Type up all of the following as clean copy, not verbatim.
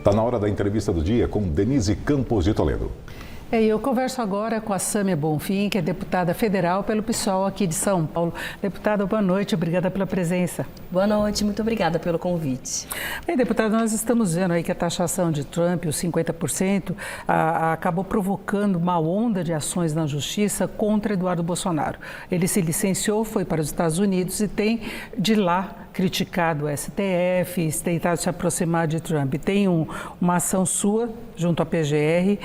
Está na hora da entrevista do dia com Denise Campos de Toledo. Eu converso agora com a Sâmia Bonfim, que é deputada federal pelo PSOL aqui de São Paulo. Deputada, boa noite, obrigada pela presença. Boa noite, muito obrigada pelo convite. Bem, deputada, nós estamos vendo aí que a taxação de Trump, os 50%, acabou provocando uma onda de ações na justiça contra Eduardo Bolsonaro. Ele se licenciou, foi para os Estados Unidos e tem de lá criticado o STF, tentado se aproximar de Trump. Tem uma ação sua junto à PGR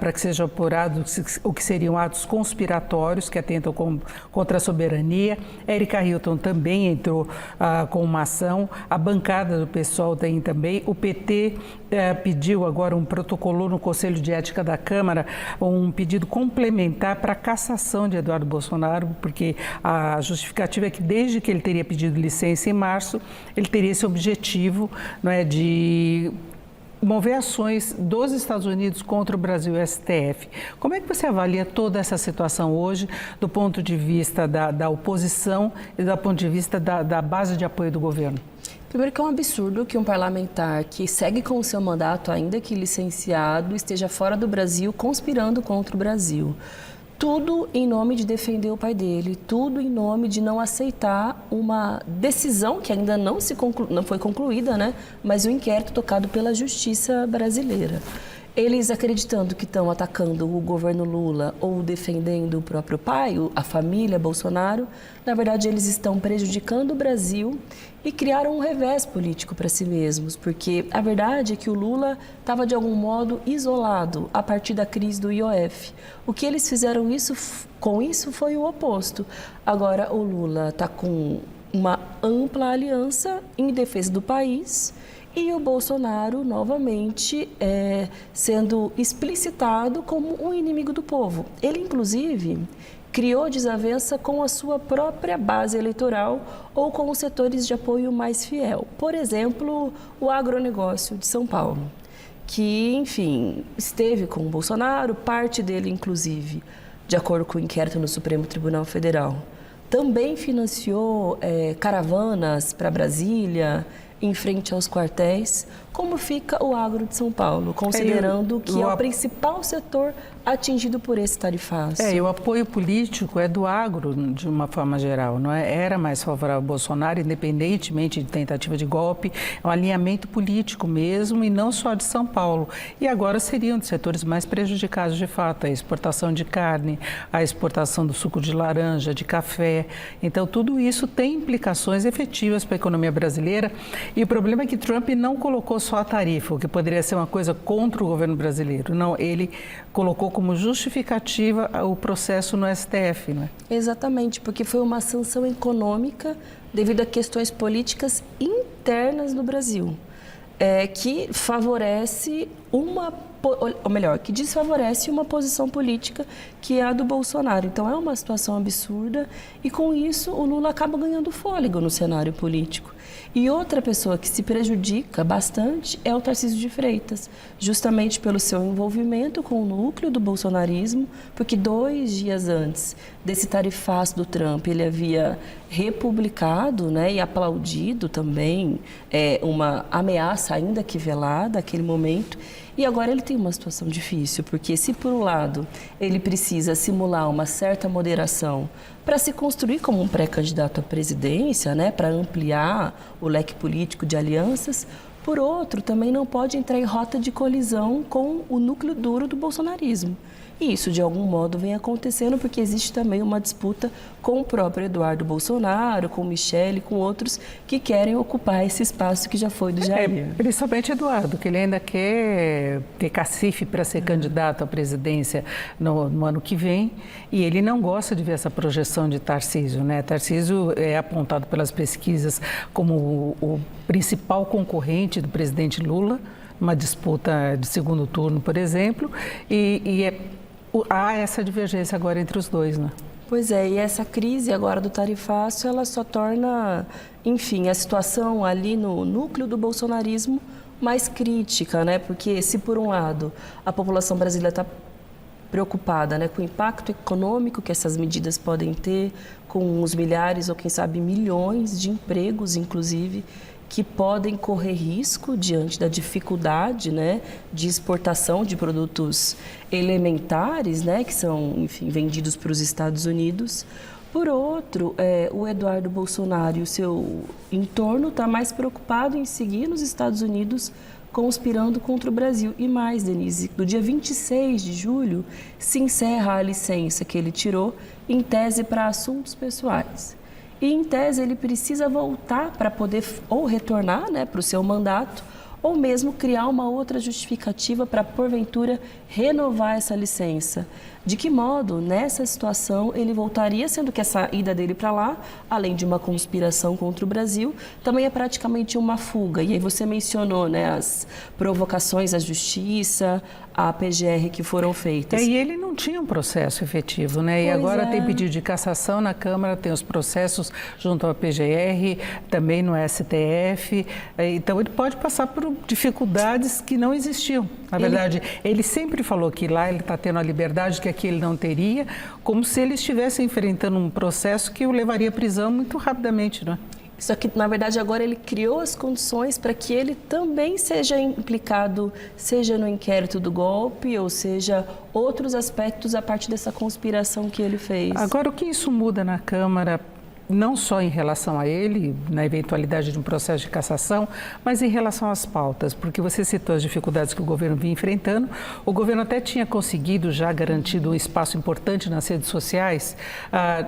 para que seja apurado o que seriam atos conspiratórios que atentam contra a soberania. Érica Hilton também entrou com uma ação. A bancada do PSOL tem também. O PT pediu agora protocolou no Conselho de Ética da Câmara um pedido complementar para a cassação de Eduardo Bolsonaro, porque a justificativa é que desde que ele teria pedido licença em março, ele teria esse objetivo, não é, de mover ações dos Estados Unidos contra o Brasil e o STF. Como é que você avalia toda essa situação hoje, do ponto de vista da oposição e do ponto de vista da base de apoio do governo? Primeiro que é um absurdo que um parlamentar que segue com o seu mandato, ainda que licenciado, esteja fora do Brasil conspirando contra o Brasil. Tudo em nome de defender o pai dele, tudo em nome de não aceitar uma decisão que ainda não foi concluída, né? Mas o inquérito tocado pela Justiça brasileira. Eles acreditando que estão atacando o governo Lula ou defendendo o próprio pai, a família Bolsonaro, na verdade eles estão prejudicando o Brasil e criaram um revés político para si mesmos, porque a verdade é que o Lula estava de algum modo isolado a partir da crise do IOF. O que eles fizeram com isso foi o oposto. Agora o Lula está com uma ampla aliança em defesa do país, e o Bolsonaro, novamente, sendo explicitado como um inimigo do povo. Ele, inclusive, criou desavença com a sua própria base eleitoral ou com os setores de apoio mais fiel. Por exemplo, o agronegócio de São Paulo, que, enfim, esteve com o Bolsonaro, parte dele, inclusive, de acordo com o inquérito no Supremo Tribunal Federal, também financiou caravanas para Brasília, em frente aos quartéis. Como fica o agro de São Paulo, considerando que é o principal setor atingido por esse tarifaço? E o apoio político é do agro, de uma forma geral, não é? Era mais favorável ao Bolsonaro, independentemente de tentativa de golpe, é um alinhamento político mesmo, e não só de São Paulo. E agora seriam dos setores mais prejudicados, de fato, a exportação de carne, a exportação do suco de laranja, de café. Então, tudo isso tem implicações efetivas para a economia brasileira, e o problema é que Trump não colocou só a tarifa, o que poderia ser uma coisa contra o governo brasileiro. Não, ele colocou como justificativa o processo no STF, não é? Exatamente, porque foi uma sanção econômica devido a questões políticas internas no Brasil, que favorece que desfavorece uma posição política que é a do Bolsonaro. Então é uma situação absurda e com isso o Lula acaba ganhando fôlego no cenário político. E outra pessoa que se prejudica bastante é o Tarcísio de Freitas, justamente pelo seu envolvimento com o núcleo do bolsonarismo, porque 2 dias antes desse tarifaço do Trump, ele havia republicado, né, e aplaudido também uma ameaça ainda que velada naquele momento. E agora ele tem uma situação difícil, porque se por um lado ele precisa simular uma certa moderação para se construir como um pré-candidato à presidência, né, para ampliar o leque político de alianças, por outro também não pode entrar em rota de colisão com o núcleo duro do bolsonarismo. E isso, de algum modo, vem acontecendo porque existe também uma disputa com o próprio Eduardo Bolsonaro, com Michele, com outros que querem ocupar esse espaço que já foi do Jair. Principalmente Eduardo, que ele ainda quer ter cacife para ser candidato à presidência no ano que vem, e ele não gosta de ver essa projeção de Tarcísio, né? Tarcísio é apontado pelas pesquisas como o principal concorrente do presidente Lula, uma disputa de segundo turno, por exemplo, há essa divergência agora entre os dois, né? Pois é, e essa crise agora do tarifaço, ela só torna, enfim, a situação ali no núcleo do bolsonarismo mais crítica, né? Porque se por um lado a população brasileira está preocupada, né, com o impacto econômico que essas medidas podem ter, com os milhares ou quem sabe milhões de empregos, inclusive, que podem correr risco diante da dificuldade, né, de exportação de produtos elementares, né, que são, enfim, vendidos para os Estados Unidos. Por outro, o Eduardo Bolsonaro e o seu entorno está mais preocupado em seguir nos Estados Unidos conspirando contra o Brasil. E mais, Denise, no dia 26 de julho se encerra a licença que ele tirou, em tese para assuntos pessoais. E, em tese, ele precisa voltar para poder ou retornar, né, para o seu mandato, ou mesmo criar uma outra justificativa para, porventura, renovar essa licença. De que modo, nessa situação, ele voltaria, sendo que essa ida dele para lá, além de uma conspiração contra o Brasil, também é praticamente uma fuga. E aí você mencionou, né, as provocações à justiça, à PGR que foram feitas. E ele não tinha um processo efetivo, né? E agora tem pedido de cassação na Câmara, tem os processos junto à PGR, também no STF. Então ele pode passar por dificuldades que não existiam. Na verdade, ele sempre falou que lá ele está tendo a liberdade que aqui ele não teria, como se ele estivesse enfrentando um processo que o levaria à prisão muito rapidamente, não é? Só que, na verdade, agora ele criou as condições para que ele também seja implicado, seja no inquérito do golpe, ou seja, outros aspectos a partir dessa conspiração que ele fez. Agora, o que isso muda na Câmara, não só em relação a ele, na eventualidade de um processo de cassação, mas em relação às pautas, porque você citou as dificuldades que o governo vinha enfrentando. O governo até tinha conseguido já garantido um espaço importante nas redes sociais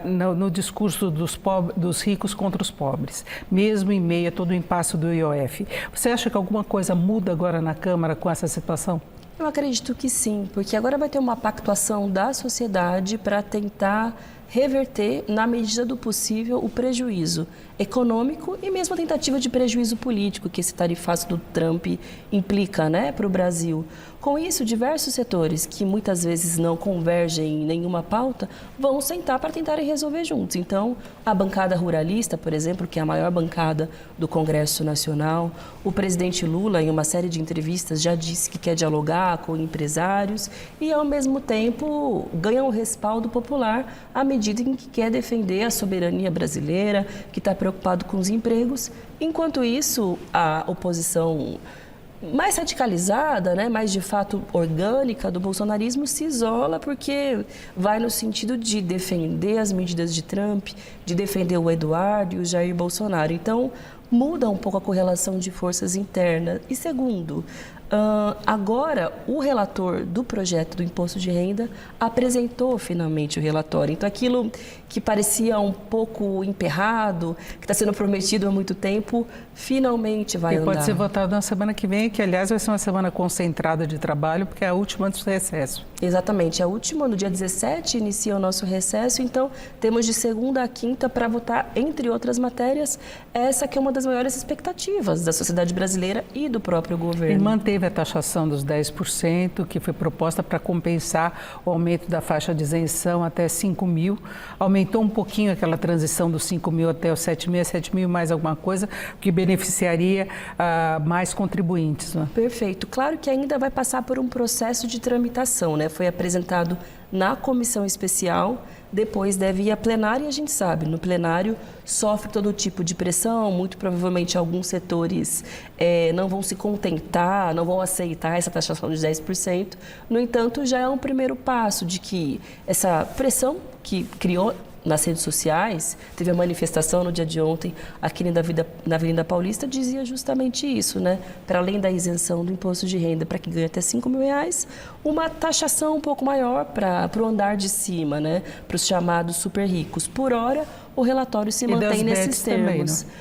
no discurso dos ricos contra os pobres, mesmo em meio a todo o impasse do IOF. Você acha que alguma coisa muda agora na Câmara com essa situação? Eu acredito que sim, porque agora vai ter uma pactuação da sociedade para tentar reverter, na medida do possível, o prejuízo econômico e mesmo a tentativa de prejuízo político que esse tarifaço do Trump implica, né, para o Brasil. Com isso, diversos setores que muitas vezes não convergem em nenhuma pauta vão sentar para tentarem resolver juntos. Então, a bancada ruralista, por exemplo, que é a maior bancada do Congresso Nacional, o presidente Lula, em uma série de entrevistas, já disse que quer dialogar com empresários e, ao mesmo tempo, ganha um respaldo popular à medida em que quer defender a soberania brasileira, que está preocupado com os empregos. Enquanto isso, a oposição mais radicalizada, né, mais de fato orgânica do bolsonarismo se isola porque vai no sentido de defender as medidas de Trump, de defender o Eduardo e o Jair Bolsonaro. Então, muda um pouco a correlação de forças internas. E segundo, agora o relator do projeto do imposto de renda apresentou finalmente o relatório. Então, aquilo que parecia um pouco emperrado, que está sendo prometido há muito tempo, finalmente vai andar. E pode ser votado na semana que vem, que aliás vai ser uma semana concentrada de trabalho, porque é a última antes do recesso. Exatamente, a última, no dia 17, inicia o nosso recesso, então temos de segunda a quinta para votar, entre outras matérias, essa que é uma das maiores expectativas da sociedade brasileira e do próprio governo. E manteve a taxação dos 10%, que foi proposta para compensar o aumento da faixa de isenção até 5 mil. Aumentou um pouquinho aquela transição dos 5 mil até os 7 mil mais alguma coisa, que beneficiaria mais contribuintes. Né? Perfeito. Claro que ainda vai passar por um processo de tramitação, né? Foi apresentado na comissão especial, depois deve ir à plenária e a gente sabe, no plenário sofre todo tipo de pressão, muito provavelmente alguns setores não vão se contentar, não vão aceitar essa taxação de 10%. No entanto, já é um primeiro passo de que essa pressão que criou nas redes sociais, teve a manifestação no dia de ontem aqui na Avenida Paulista, dizia justamente isso, né? Para além da isenção do imposto de renda para quem ganha até 5 mil reais, uma taxação um pouco maior para o andar de cima, né? Para os chamados super ricos. Por hora, o relatório se mantém nesses termos. Também,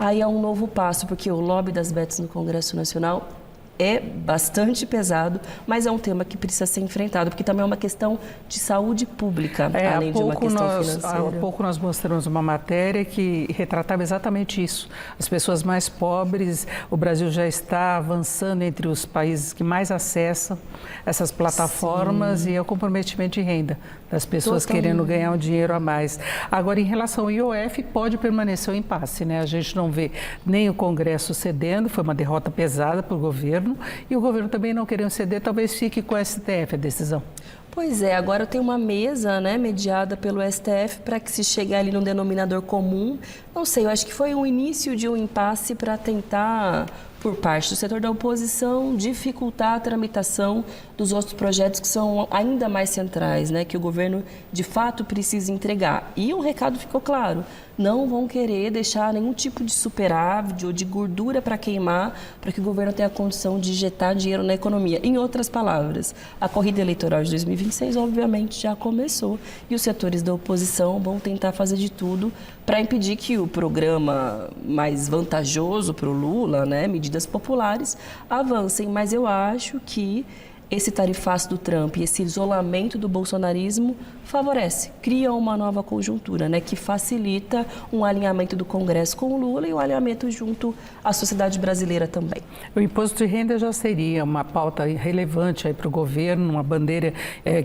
aí é um novo passo, porque o lobby das bets no Congresso Nacional é bastante pesado, mas é um tema que precisa ser enfrentado, porque também é uma questão de saúde pública, além de uma questão financeira. Há pouco nós mostramos uma matéria que retratava exatamente isso. As pessoas mais pobres, o Brasil já está avançando entre os países que mais acessam essas plataformas. Sim. E é o comprometimento de renda das pessoas querendo ganhar um dinheiro a mais. Agora, em relação ao IOF, pode permanecer o impasse, né? A gente não vê nem o Congresso cedendo, foi uma derrota pesada para o governo. governo e o governo também não querendo ceder, talvez fique com o STF a decisão. Pois é, agora tem uma mesa, né, mediada pelo STF para que se chegue ali num denominador comum. Não sei, eu acho que foi um início de um impasse para tentar, por parte do setor da oposição, dificultar a tramitação dos outros projetos que são ainda mais centrais, né, que o governo de fato precisa entregar. E o recado ficou claro, não vão querer deixar nenhum tipo de superávit ou de gordura para queimar, para que o governo tenha a condição de injetar dinheiro na economia. Em outras palavras, a corrida eleitoral de 2026 obviamente já começou e os setores da oposição vão tentar fazer de tudo para impedir que o programa mais vantajoso para o Lula, né, medidas populares, avancem. Mas eu acho que esse tarifaço do Trump e esse isolamento do bolsonarismo favorece, cria uma nova conjuntura, né, que facilita um alinhamento do Congresso com o Lula e o alinhamento junto à sociedade brasileira também. O imposto de renda já seria uma pauta relevante para o governo, uma bandeira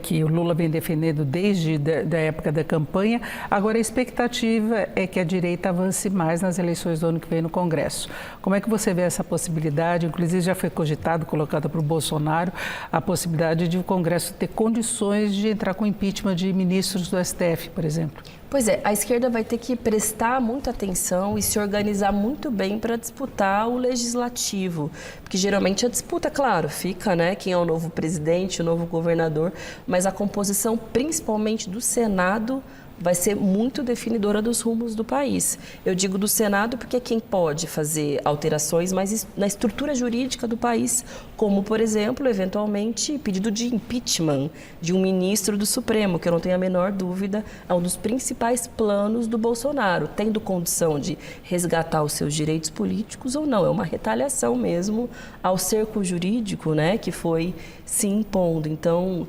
que o Lula vem defendendo desde a época da campanha. Agora, a expectativa é que a direita avance mais nas eleições do ano que vem no Congresso. Como é que você vê essa possibilidade? Inclusive, já foi cogitado, colocada por Bolsonaro, a possibilidade de o Congresso ter condições de entrar com impeachment de ministros do STF, por exemplo. Pois é, a esquerda vai ter que prestar muita atenção e se organizar muito bem para disputar o legislativo. Porque geralmente a disputa, claro, fica, né, quem é o novo presidente, o novo governador, mas a composição, principalmente do Senado, vai ser muito definidora dos rumos do país. Eu digo do Senado porque é quem pode fazer alterações mas na estrutura jurídica do país, como, por exemplo, eventualmente, pedido de impeachment de um ministro do Supremo, que eu não tenho a menor dúvida, é um dos principais planos do Bolsonaro, tendo condição de resgatar os seus direitos políticos ou não. É uma retaliação mesmo ao cerco jurídico, né, que foi se impondo. Então,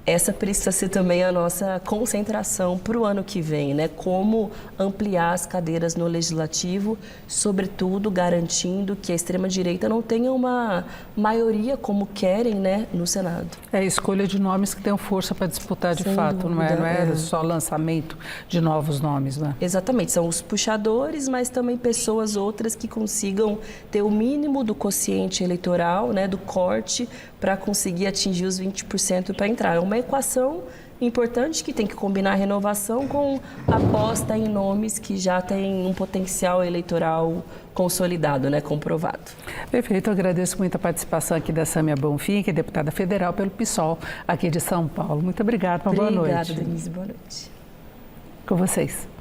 essa precisa ser também a nossa concentração para o ano que vem, né? Como ampliar as cadeiras no Legislativo, sobretudo garantindo que a extrema-direita não tenha uma maioria como querem, né, no Senado. É a escolha de nomes que tenham força para disputar de fato, dúvida, não é só lançamento de novos nomes, né? Exatamente, são os puxadores, mas também pessoas outras que consigam ter o mínimo do quociente eleitoral, né, do corte, para conseguir atingir os 20% para entrar. É uma equação importante que tem que combinar a renovação com a aposta em nomes que já têm um potencial eleitoral consolidado, né, comprovado. Perfeito, eu agradeço muito a participação aqui da Sâmia Bonfim, que é deputada federal pelo PSOL aqui de São Paulo. Muito obrigada, boa noite. Obrigada, Denise, boa noite. Com vocês.